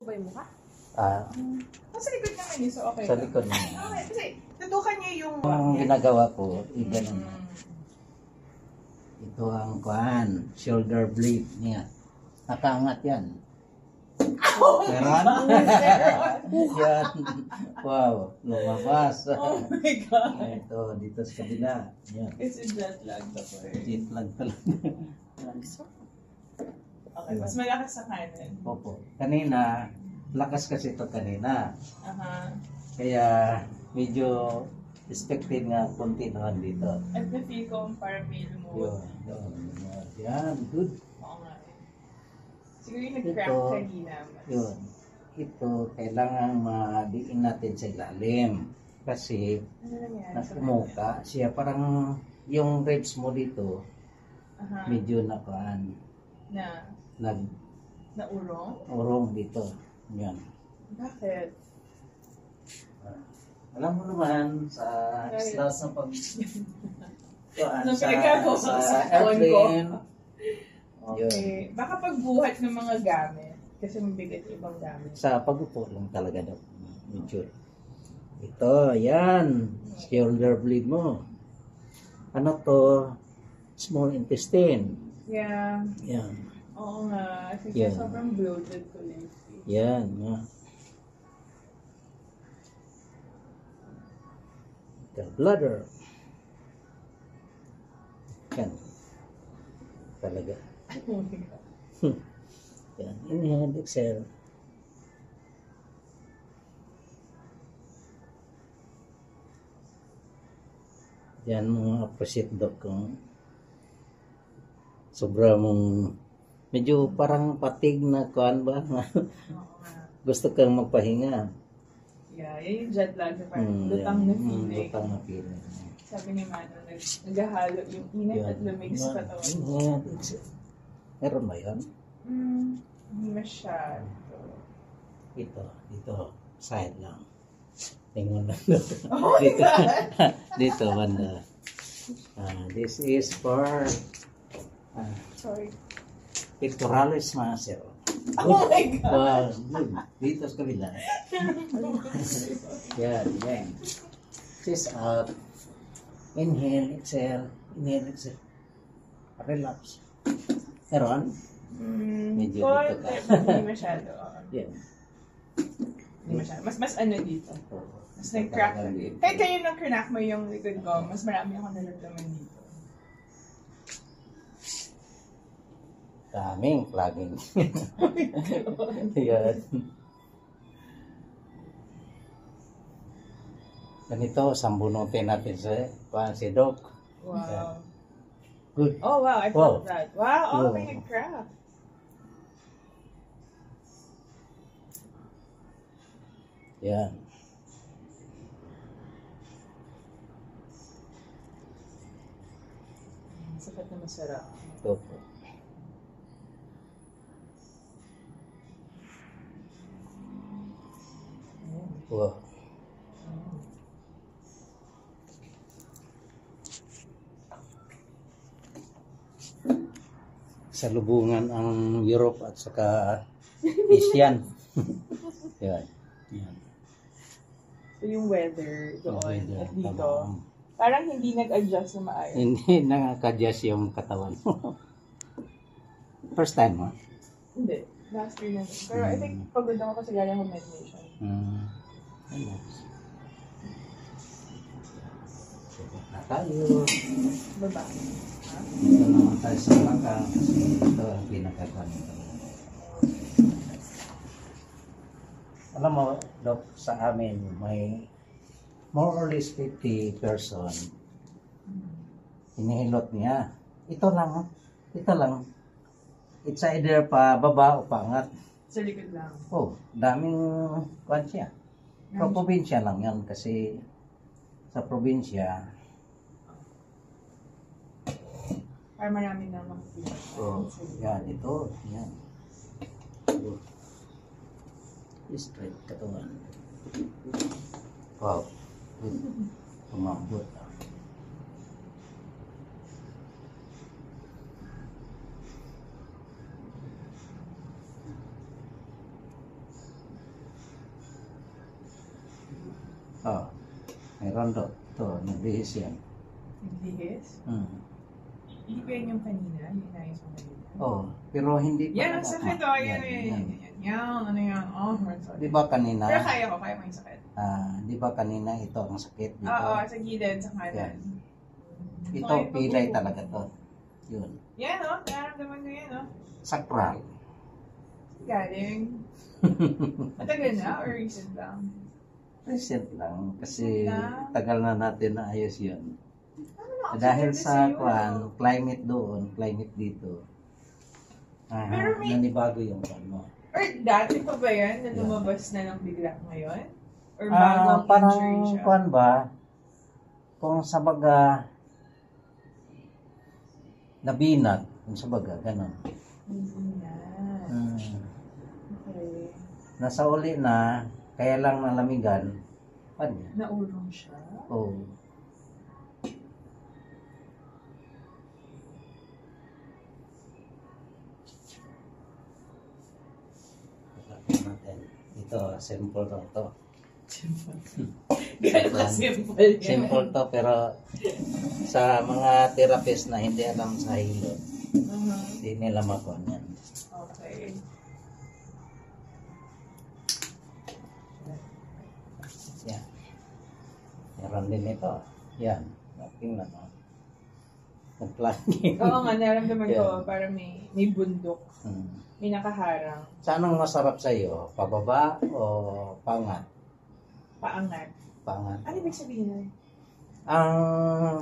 ba yung mukha? Sa likod naman yun, so okay. Sa likod niya. Okay, kasi tutukan niya yung... Ang ginagawa ko, ganun na. Ito ang kuhan, shoulder blade niya. Nakaangat yan. Meron? Yan. Wow, lumabas. Oh my God. Ito, dito sa kabila. Yan. It's a jet lag to po. Jet lag talaga. Okay, mas malakas sa kanan. Opo. Kanina, lakas kasi ito kanina. Kaya Medyo expected nga konti naman dito. at na-feel ko parang may lumuwag. Yan, good. Oo nga. Siguro yung nag-crack Ito, kanina. Yun. Ito, kailangan madiin natin sa ilalim. Kasi, Ano nangyari? nakumuka siya. Parang yung ribs mo dito, medyo nakaan. Naurong? Urong dito. Yan. Bakit? Alam mo naman, sa stars ng pag... Anong pinagkagawa sa sa phone ko? airplane. Okay. Baka pagbuhat ng mga gamit. Kasi mabigat yung ibang gamit. Sa pag-upo lang talaga daw. Medyo. Ito, yan. Shoulder blade mo. Ano to? Small intestine. Yeah. Yan. Oo nga. Kasi Yeah. sobrang bloated ko lately. Yan. Gallbladder. Yan. Talaga. Oh my God. Yan. Inhale, exhale. Yan mga appreciate doc kung sobra mong medyo parang patig na kuan ba? Oo nga. Gusto kang magpahinga. Yeah, yun yung jet lag. Parang lutang na feeling. Lutang na feeling. Sabi ni Mano, naghahalo yung init at lumig sa katawan. Yan. Meron ba yun? Hindi masyado. Dito. Side lang. Tingnan lang. Oh my Dito. God! Dito, banda. This is for Sorry. pectoralis muscle. Oh my God! Wow, good. Dito sa kabila. Yan. Chest out. Inhale, exhale. Inhale, exhale. Relax. Meron? Medyo dito ka. Hindi masyado. Yan. Hindi masyado. Mas ano dito. Mas nag-crack na dito. Kahit kayo nang crack mo yung likod ko, mas marami akong nalaglaman dito. Daming plugging. Yan. Ganito, sambunutin natin si Doc. Wow. Good. Oh wow, I felt that. Wow, may nag-crack. Yan. Sapat na masarap. Ito po. Wow. Sa lubungan ang Europe at saka Asian. Yan. So yung weather doon Weather, at dito, tamang. parang hindi nag-adjust na maayos. Hindi nakaka-adjust yung katawan mo. First time mo? Hindi. Last year na. Pero I think pagod ako kasi galing ako meditation. Na tayo. Baba. Ito naman tayo sa langkang kasi ito ang pinakakano. Alam mo, Doc, sa amin may more or less 50 person. Hinihilot niya. Ito lang. It's either pa baba o pangat. Sa likod lang. Oh, daming kwan siya. Pero probinsya lang yan kasi sa probinsya, Para marami na makikita. yan, ito, yan. Straight katawan. Wow. Umabot. Oh, meron do. Ito, nagbihis yan. Naglihis? Hindi ko yan yung kanina, yung inayos mo kanina. Oh, pero hindi pa. Yan, ang sakit oh. Yan. Ano yan? Oh, sorry. Di ba kanina? Pero kaya mo yung sakit. Di ba kanina ito ang sakit dito? Oo, sa gilid, sa kanan. Ito, pilay talaga to. Yun. Yan oh, nararamdaman ko yan oh. Sakral. Galing. Matagal na or recent lang? Recent lang. Kasi tagal na natin na ayos yun. Ano Dahil sa climate doon, climate dito. Pero may- Nanibago yung mo. Or dati pa ba yan na lumabas na lang bigla ngayon? Or bagong Parang injury siya? kuan ba? Kung sa baga nabinat, kung sa baga, ganun. Hindi na. Okay. Nasa uli na, kaya lang nalamigan, pan niya. Naurong siya? Oo. Natin. Ito, simple lang to. Gano'n ka simple yan. Simple to, pero sa mga therapist na hindi alam sa hilot, hindi nila makuha yan. Okay. Yan. Meron din ito. Yan. Tingnan mo. Nag-planning. Oo nga, naramdaman ko parang may bundok. May nakaharang. Saan ang masarap sa iyo? Pababa o pangat? Paangat. Pangat. Ano ibig sabihin nun? Ang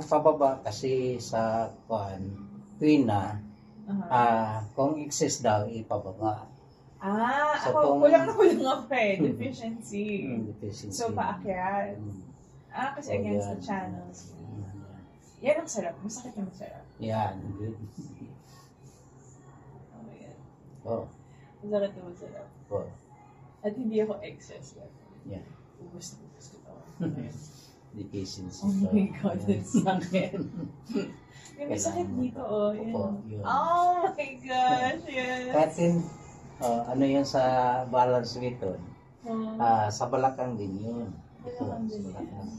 pababa kasi sa tuwina, kung excess daw, ipababa. So, Ako, kulang ako eh. Deficiency. Deficiency. So, paakyat. Kasi against the channels. Yan ang sarap. Masakit na masarap. Yan. Good. Oh, yan. Oh. Masakit na masarap. Oh. At hindi ako excess. Yan. Ubus ko to. Deficiency. Oh my God, it's sakit. Yung may sakit dito, oh. Yun. Oh my gosh, yes. Katin, ano yun sa balance method? Sa balakang din yun. Balakang din sa balakang.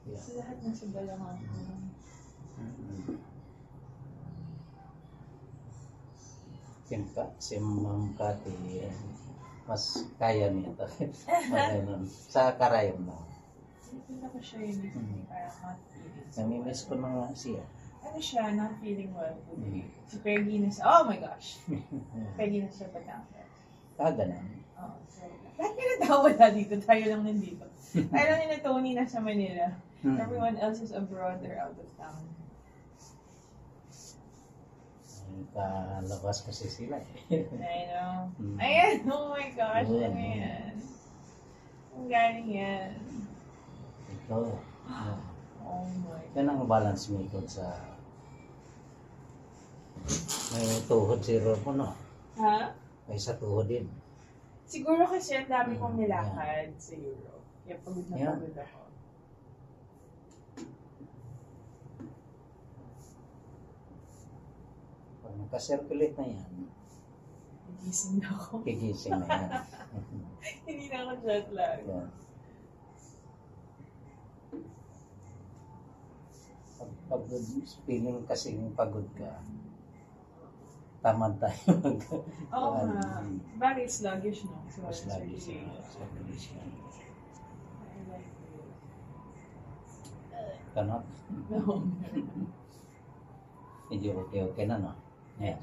Yeah. Sa lahat na sa balakang. Si Ma'am Cathy, mas kaya niya ito. Sa karayom na. Hindi ko siya yun. Parang not feeling. Namimiss ko na nga siya. Ano siya, not feeling well today. Si Peggy na sa, oh my gosh. Peggy na siya Batangas. Ganun. Oh, so, lahat ka na wala dito. Tayo lang nandito. Tayo lang ni Tony nasa Manila. Everyone else is abroad or out of town. Kalabas kasi sila I know. Ayan, oh my gosh. Ano yan? Ang galing yan. Ito. Oh my God. Yan ang balance method sa may tuhod si Ropo, no? Ha? May sa tuhod din. Siguro kasi ang dami kong nilakad sa Europe. Kaya pagod na pagod ako. Pag nakasirculate na yan, Gigising na ako. gigising na yan. Hindi na ako jet lag. Yan. Pagod, feeling kasing pagod ka, tamad tayo Oo nga. Bakit sluggish, no? So, mas lagi sa circulation. I like it. kanot. No. Medyo okay na, no? Yeah.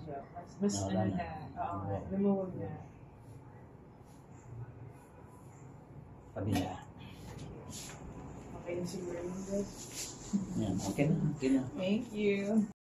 Mas Nawala ano na. na. Oo, lumuwag na. Kabila. Okay na siguro yung guys. Yan, okay na. Thank you.